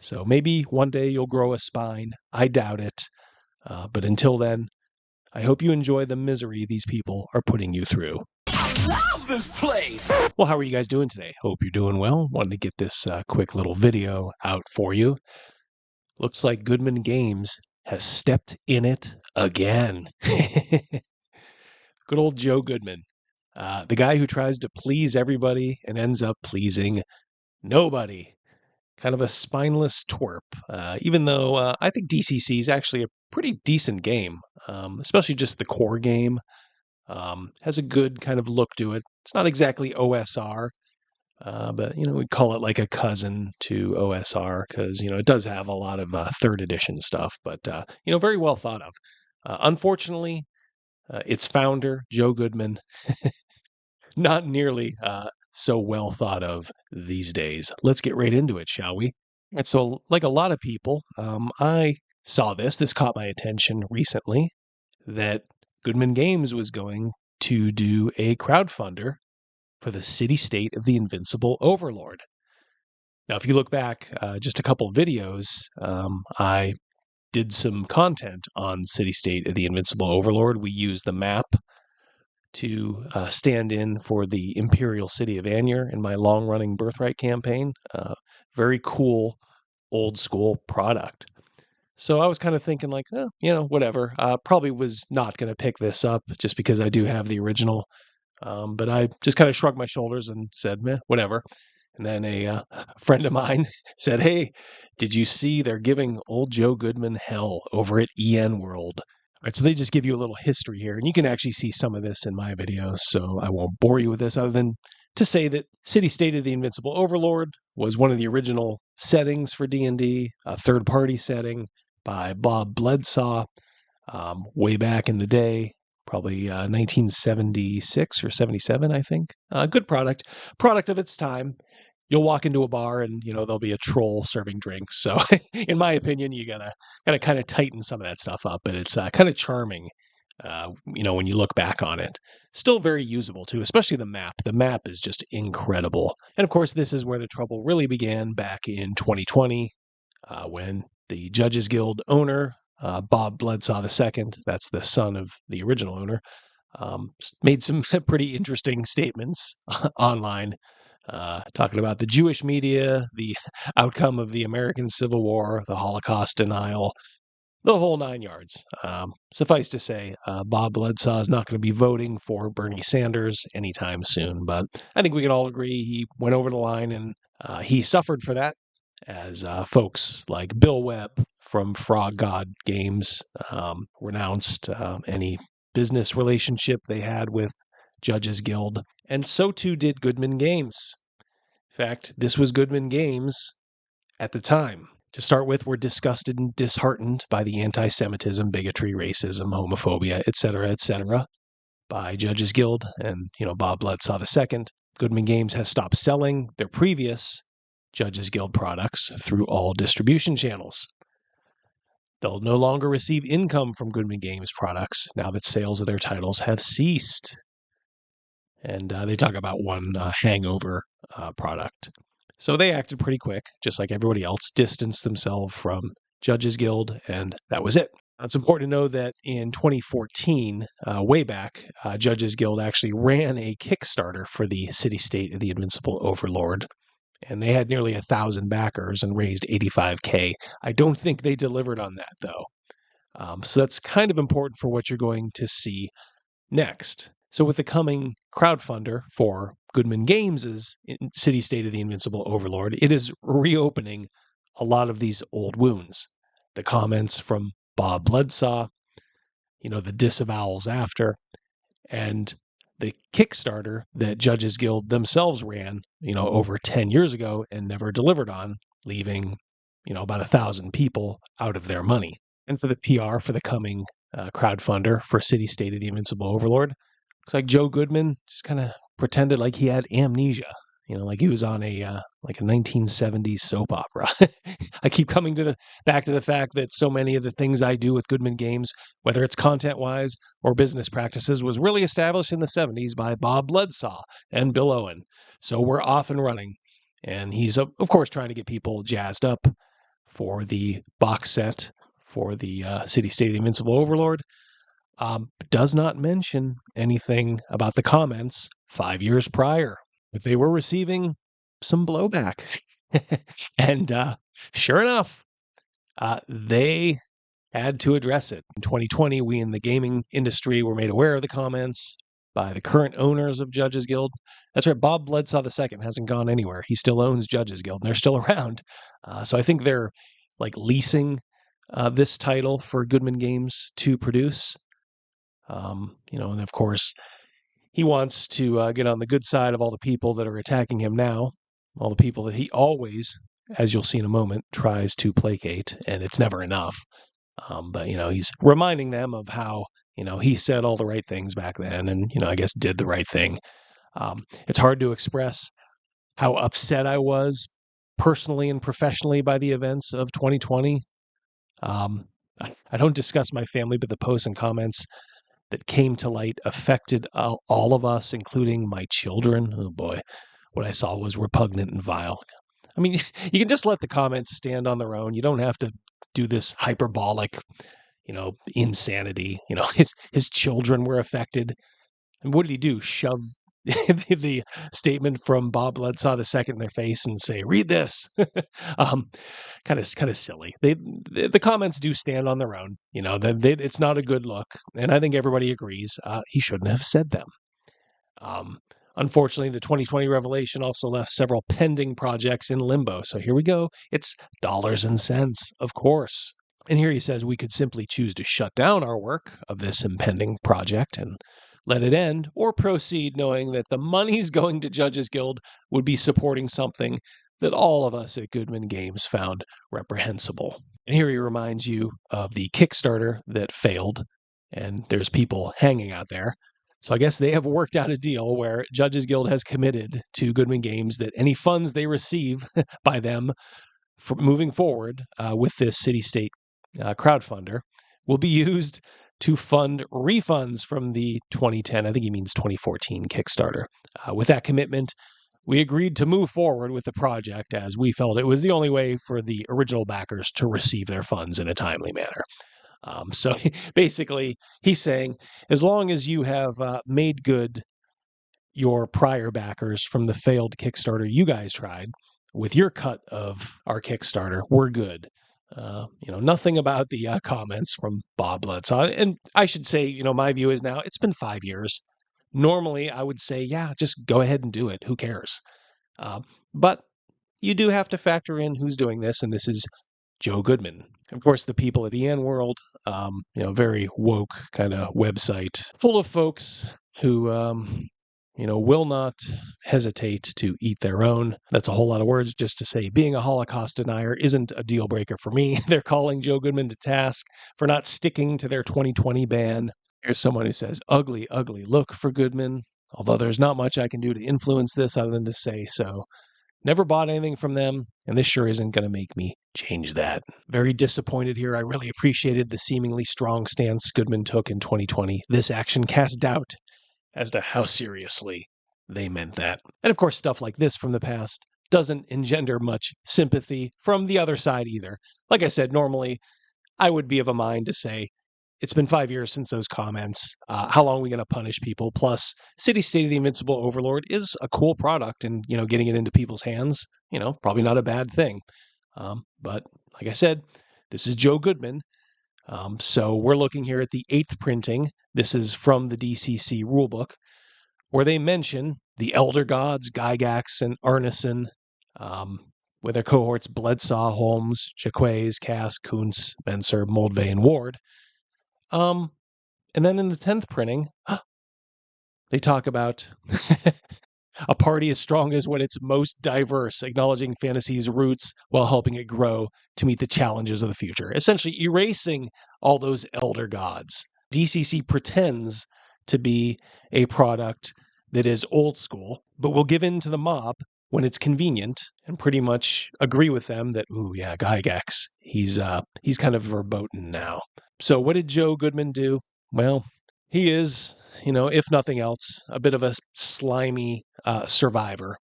So maybe one day you'll grow a spine. I doubt it. But until then, I hope you enjoy the misery these people are putting you through. I love this place! Well, how are you guys doing today? Hope you're doing well. Wanted to get this quick little video out for you. Looks like Goodman Games has stepped in it again. Good old Joe Goodman. The guy who tries to please everybody and ends up pleasing nobody. Kind of a spineless twerp, even though I think DCC is actually a pretty decent game, especially just the core game. Has a good kind of look to it. It's not exactly OSR, but, we call it like a cousin to OSR because, it does have a lot of third edition stuff, but, very well thought of. Unfortunately, its founder, Joe Goodman, not nearly so well thought of these days. Let's get right into it, shall we? And so, like a lot of people, I saw this caught my attention recently, that Goodman Games was going to do a crowdfunder for the city-state of the Invincible Overlord. Now, if you look back just a couple videos, I did some content on city-state of the Invincible Overlord. We used the map to stand in for the Imperial City of Anyer in my long-running Birthright campaign. Very cool, old-school product. So I was kind of thinking like, whatever. Probably was not going to pick this up just because I do have the original. But I just kind of shrugged my shoulders and said, meh, whatever. And then a friend of mine said, hey, did you see they're giving old Joe Goodman hell over at EN World? All right, so they just give you a little history here, and you can actually see some of this in my videos, so I won't bore you with this other than to say that City-State of the Invincible Overlord was one of the original settings for D&D, a third-party setting by Bob Bledsaw way back in the day, probably 1976 or 77, I think. Good product of its time. You'll walk into a bar and, there'll be a troll serving drinks. So in my opinion, you gotta kind of tighten some of that stuff up, but it's kind of charming. When you look back on it, still very usable too, especially the map. The map is just incredible. And of course, this is where the trouble really began back in 2020, when the Judges Guild owner, Bob Bledsaw II, that's the son of the original owner, made some pretty interesting statements online, talking about the Jewish media, the outcome of the American Civil War, the Holocaust denial, the whole 9 yards. Suffice to say, Bob Bledsaw is not going to be voting for Bernie Sanders anytime soon, but I think we can all agree he went over the line, and he suffered for that, as folks like Bill Webb from DCC renounced any business relationship they had with Judges Guild, and so too did Goodman Games. In fact, this was Goodman Games at the time. To start with, we're disgusted and disheartened by the anti-Semitism, bigotry, racism, homophobia, etc., by Judges Guild and, Bob Bledsaw II. Goodman Games has stopped selling their previous Judges Guild products through all distribution channels. They'll no longer receive income from Goodman Games products now that sales of their titles have ceased. And they talk about one hangover product. So they acted pretty quick, just like everybody else, distanced themselves from Judges Guild, and that was it. It's important to know that in 2014, way back, Judges Guild actually ran a Kickstarter for the city-state of the Invincible Overlord, and they had nearly 1,000 backers and raised $85K. I don't think they delivered on that, though. So that's kind of important for what you're going to see next. So with the coming crowdfunder for Goodman Games' City-State of the Invincible Overlord, it is reopening a lot of these old wounds. The comments from Bob Bledsaw, the disavowals after, and the Kickstarter that Judges Guild themselves ran, over 10 years ago and never delivered on, leaving, about 1,000 people out of their money. And for the PR for the coming crowdfunder for City-State of the Invincible Overlord, looks like Joe Goodman just kind of pretended like he had amnesia, like he was on a 1970s soap opera. I keep coming back to the fact that so many of the things I do with Goodman Games, whether it's content-wise or business practices, was really established in the 70s by Bob Bledsaw and Bill Owen. So we're off and running. And he's, of course, trying to get people jazzed up for the box set for the City State of the Invincible Overlord, does not mention anything about the comments 5 years prior. But they were receiving some blowback. And sure enough, they had to address it. In 2020, we in the gaming industry were made aware of the comments by the current owners of Judges Guild. That's right, Bob Bledsaw II hasn't gone anywhere. He still owns Judges Guild, and they're still around. So I think they're like leasing this title for Goodman Games to produce. And of course, he wants to get on the good side of all the people that are attacking him now, all the people that he always, as you'll see in a moment, tries to placate, and it's never enough. But he's reminding them of how he said all the right things back then, and I guess did the right thing. It's hard to express how upset I was personally and professionally by the events of 2020. I don't discuss my family, but the posts and comments that came to light affected all of us, including my children. Oh boy, what I saw was repugnant and vile. I mean, you can just let the comments stand on their own. You don't have to do this hyperbolic, insanity. His children were affected. And what did he do? Shove the statement from Bob Bledsaw II in their face and say, "Read this." Kind of silly. The comments do stand on their own. It's not a good look, and I think everybody agrees he shouldn't have said them. Unfortunately, the 2020 revelation also left several pending projects in limbo. So here we go. It's dollars and cents, of course. And here he says we could simply choose to shut down our work of this impending project and let it end, or proceed knowing that the monies going to Judges Guild would be supporting something that all of us at Goodman Games found reprehensible. And here he reminds you of the Kickstarter that failed, and there's people hanging out there. So I guess they have worked out a deal where Judges Guild has committed to Goodman Games that any funds they receive by them for moving forward with this city-state crowdfunder will be used to fund refunds from the 2010, I think he means 2014 Kickstarter. With that commitment, we agreed to move forward with the project as we felt it was the only way for the original backers to receive their funds in a timely manner. So basically, he's saying, as long as you have made good your prior backers from the failed Kickstarter you guys tried with your cut of our Kickstarter, we're good. Nothing about the comments from Bob Bledsaw. And I should say, my view is now it's been 5 years. Normally, I would say, yeah, just go ahead and do it. Who cares? But you do have to factor in who's doing this, and this is Joe Goodman. Of course, the people at EN World, very woke kind of website full of folks who, will not hesitate to eat their own. That's a whole lot of words just to say being a Holocaust denier isn't a deal breaker for me. They're calling Joe Goodman to task for not sticking to their 2020 ban. Here's someone who says, ugly, ugly look for Goodman. Although there's not much I can do to influence this other than to say so. Never bought anything from them, and this sure isn't going to make me change that. Very disappointed here. I really appreciated the seemingly strong stance Goodman took in 2020. This action cast doubt as to how seriously they meant that. And of course, stuff like this from the past doesn't engender much sympathy from the other side either. Like I said, normally I would be of a mind to say, it's been 5 years since those comments. How long are we going to punish people? Plus, City State of the Invincible Overlord is a cool product, and getting it into people's hands, probably not a bad thing. But like I said, this is Joe Goodman. So we're looking here at the 8th printing. This is from the DCC rulebook, where they mention the Elder Gods, Gygax and Arneson, with their cohorts Bledsaw, Holmes, Jaquays, Cass, Kuntz, Menser, Moldvay, and Ward. And then in the 10th printing, they talk about a party as strong as when it's most diverse, acknowledging fantasy's roots while helping it grow to meet the challenges of the future. Essentially erasing all those elder gods. DCC pretends to be a product that is old school, but will give in to the mob when it's convenient and pretty much agree with them that, ooh, yeah, Gygax, he's kind of verboten now. So what did Joe Goodman do? Well, he is, if nothing else, a bit of a slimy survivor.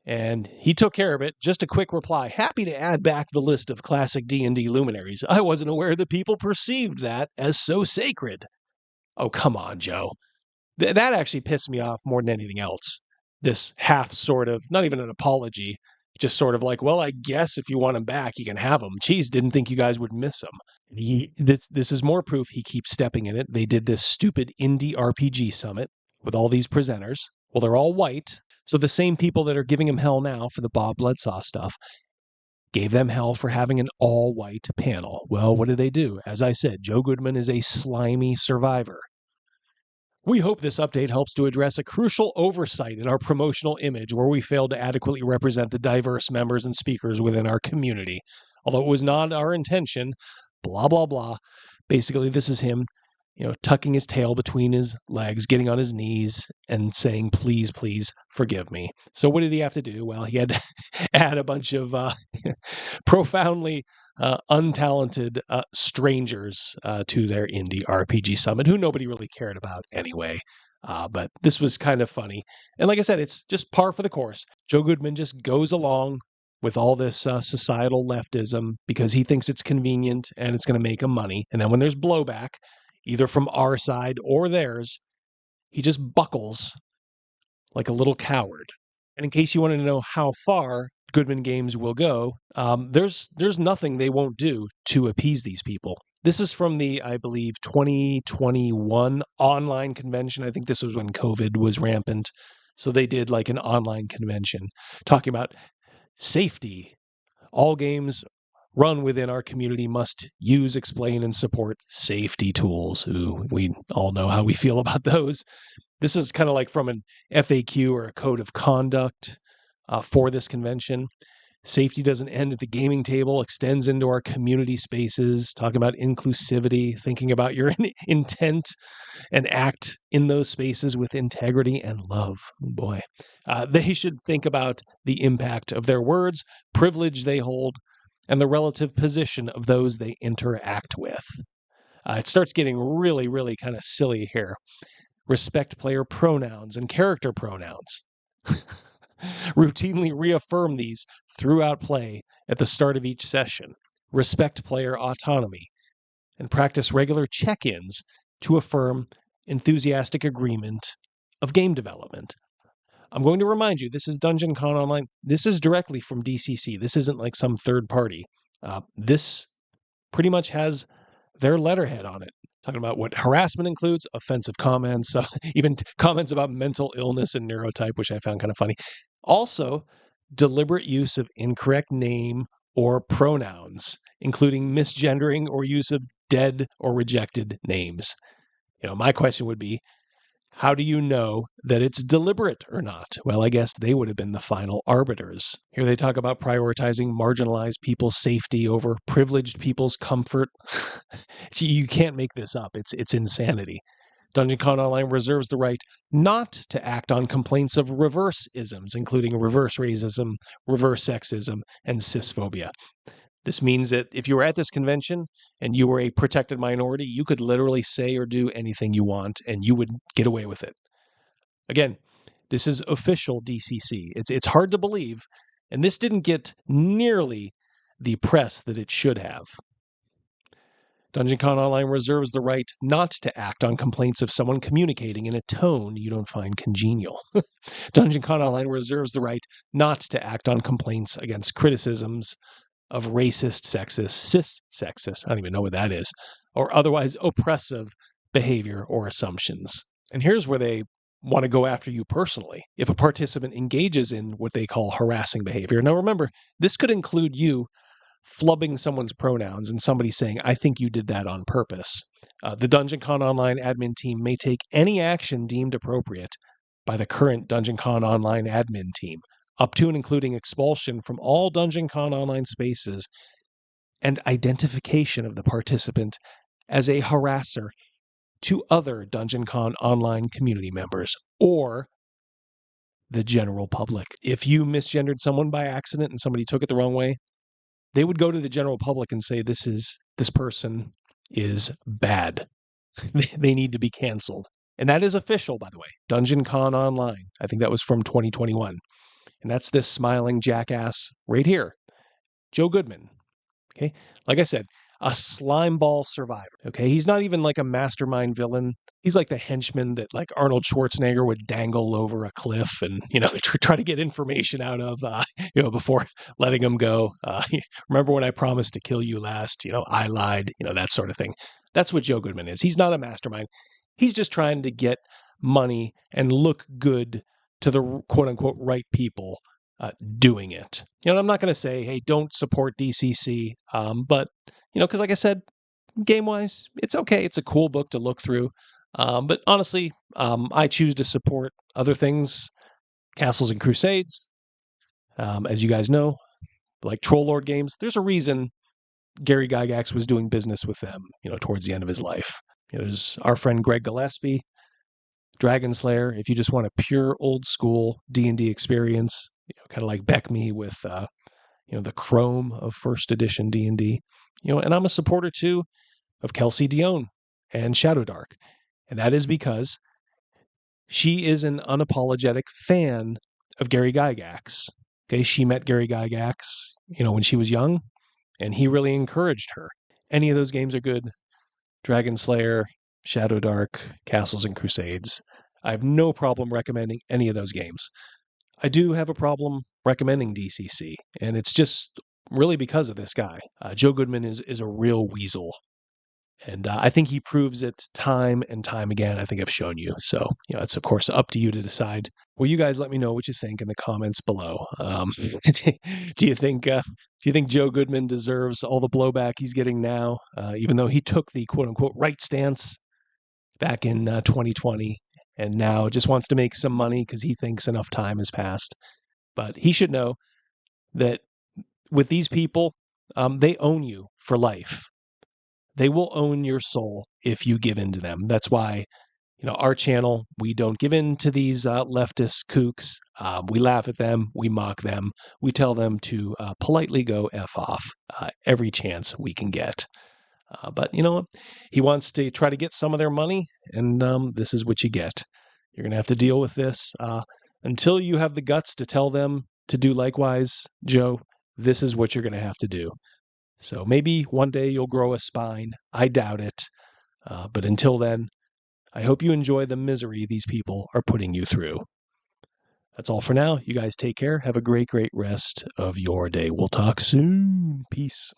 And he took care of it. Just a quick reply. Happy to add back the list of classic D&D luminaries. I wasn't aware that people perceived that as so sacred. Oh, come on, Joe. That actually pissed me off more than anything else. This half sort of, not even an apology, just sort of like, well, I guess if you want him back, you can have him. Geez, didn't think you guys would miss him. This is more proof he keeps stepping in it. They did this stupid indie RPG summit with all these presenters. Well, they're all white. So the same people that are giving him hell now for the Bob Bledsaw stuff gave them hell for having an all-white panel. Well, what did they do? As I said, Joe Goodman is a slimy survivor. We hope this update helps to address a crucial oversight in our promotional image where we failed to adequately represent the diverse members and speakers within our community. Although it was not our intention, blah, blah, blah. Basically, this is him, tucking his tail between his legs, getting on his knees and saying, please, please forgive me. So what did he have to do? Well, he had to add a bunch of profoundly untalented strangers to their indie RPG summit, who nobody really cared about anyway. But this was kind of funny. And like I said, it's just par for the course. Joe Goodman just goes along with all this societal leftism because he thinks it's convenient and it's going to make him money. And then when there's blowback, either from our side or theirs, he just buckles like a little coward. And in case you wanted to know how far Goodman Games will go, there's nothing they won't do to appease these people. This is from the, I believe, 2021 online convention. I think this was when COVID was rampant. So they did like an online convention talking about safety. All games run within our community must use, explain, and support safety tools. Ooh, we all know how we feel about those. This is kind of like from an FAQ or a code of conduct for this convention. Safety doesn't end at the gaming table, extends into our community spaces, talking about inclusivity, thinking about your intent and act in those spaces with integrity and love. Oh boy. They should think about the impact of their words, privilege they hold, and the relative position of those they interact with. It starts getting really, really kind of silly here. Respect player pronouns and character pronouns. Routinely reaffirm these throughout play at the start of each session. Respect player autonomy. And practice regular check-ins to affirm enthusiastic agreement of game development. I'm going to remind you, this is Dungeon Con Online. This is directly from DCC. This isn't like some third party. This pretty much has their letterhead on it, talking about what harassment includes, offensive comments, even comments about mental illness and neurotype, which I found kind of funny. Also, deliberate use of incorrect name or pronouns, including misgendering or use of dead or rejected names. My question would be, how do you know that it's deliberate or not? Well, I guess they would have been the final arbiters. Here they talk about prioritizing marginalized people's safety over privileged people's comfort. See, you can't make this up. It's insanity. Dungeon Con Online reserves the right not to act on complaints of reverse isms, including reverse racism, reverse sexism, and cisphobia. This means that if you were at this convention and you were a protected minority, you could literally say or do anything you want and you would get away with it. Again, this is official DCC. It's hard to believe, and this didn't get nearly the press that it should have. Dungeon Con Online reserves the right not to act on complaints of someone communicating in a tone you don't find congenial. Dungeon Con Online reserves the right not to act on complaints against criticisms of racist, sexist, cis-sexist, I don't even know what that is, or otherwise oppressive behavior or assumptions. And here's where they want to go after you personally. If a participant engages in what they call harassing behavior. Now remember, this could include you flubbing someone's pronouns and somebody saying, I think you did that on purpose. The Dungeon Con Online admin team may take any action deemed appropriate by the current Dungeon Con Online admin team, up to and including expulsion from all Dungeon Con Online spaces and identification of the participant as a harasser to other Dungeon Con Online community members or the general public. If you misgendered someone by accident and somebody took it the wrong way, they would go to the general public and say, this person is bad. They need to be canceled. And that is official, by the way. Dungeon Con Online. I think that was from 2021. And that's this smiling jackass right here, Joe Goodman. Okay. Like I said, a slimeball survivor. Okay. He's not even like a mastermind villain. He's like the henchman that like Arnold Schwarzenegger would dangle over a cliff and, try to get information out of, before letting him go. Remember when I promised to kill you last? I lied, that sort of thing. That's what Joe Goodman is. He's not a mastermind. He's just trying to get money and look good to the quote unquote right people doing it. I'm not going to say, hey, don't support DCC, but because like I said, game wise, it's okay. It's a cool book to look through. But honestly, I choose to support other things, Castles and Crusades. As you guys know, like Troll Lord games, there's a reason Gary Gygax was doing business with them, towards the end of his life. There's our friend Greg Gillespie, Dragon Slayer. If you just want a pure old school D&D experience, kind of like Beck Me with, the Chrome of first edition D&D. And I'm a supporter too of Kelsey Dion and Shadow Dark. And that is because she is an unapologetic fan of Gary Gygax. Okay, she met Gary Gygax, when she was young, and he really encouraged her. Any of those games are good. Dragon Slayer, Shadow Dark, Castles and Crusades. I have no problem recommending any of those games. I do have a problem recommending DCC, and it's just really because of this guy. Joe Goodman is a real weasel. And I think he proves it time and time again. I think I've shown you. So, it's of course up to you to decide. Well, you guys let me know what you think in the comments below. Do you think Joe Goodman deserves all the blowback he's getting now, even though he took the quote unquote right stance back in 2020 and now just wants to make some money because he thinks enough time has passed? But he should know that with these people, they own you for life. They will own your soul if you give in to them. That's why, our channel, we don't give in to these leftist kooks. We laugh at them. We mock them. We tell them to politely go F off every chance we can get. But he wants to try to get some of their money, and this is what you get. You're going to have to deal with this until you have the guts to tell them to do likewise, Joe. This is what you're going to have to do. So maybe one day you'll grow a spine. I doubt it. But until then, I hope you enjoy the misery these people are putting you through. That's all for now. You guys take care. Have a great, great rest of your day. We'll talk soon. Peace.